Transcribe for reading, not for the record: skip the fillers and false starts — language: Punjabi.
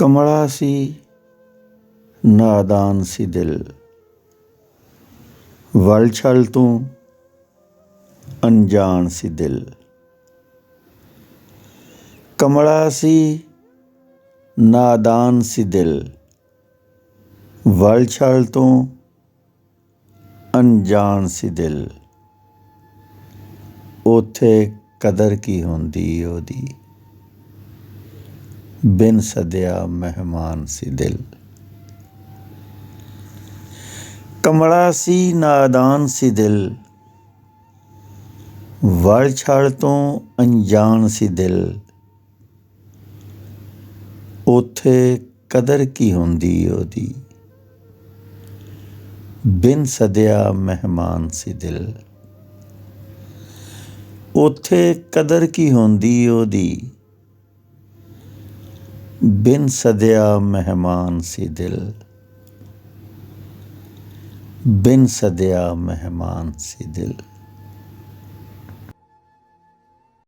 ਕਮਲਾ ਸੀ ਨਾਦਾਨ ਸੀ ਦਿਲ, ਵਲ ਛਲ ਤੂੰ ਅਣਜਾਣ ਸੀ ਦਿਲ। ਕਮਲਾ ਸੀ ਨਾਦਾਨ ਸੀ ਦਿਲ, ਵਲ ਛਲ ਤੂੰ ਅਣਜਾਣ ਸੀ ਦਿਲ। ਉੱਥੇ ਕਦਰ ਕੀ ਹੁੰਦੀ ਉਹਦੀ, ਬਿਨ ਸੱਦਿਆ ਮਹਿਮਾਨ ਸੀ ਦਿਲ। ਕਮਲਾ ਸੀ ਨਾਦਾਨ ਸੀ ਦਿਲ, ਵਲ ਛਲ ਤੋਂ ਅਣਜਾਣ ਸੀ ਦਿਲ। ਉੱਥੇ ਕਦਰ ਕੀ ਹੁੰਦੀ ਉਹਦੀ, ਬਿਨ ਸੱਦਿਆ ਮਹਿਮਾਨ ਸੀ ਦਿਲ। ਉੱਥੇ ਕਦਰ ਕੀ ਹੁੰਦੀ ਉਹਦੀ, ਬਿਨ ਸੱਦਿਆ ਮਹਿਮਾਨ ਸੀ ਦਿਲ। ਬਿਨ ਸੱਦਿਆ ਮਹਿਮਾਨ ਸੀ ਦਿਲ।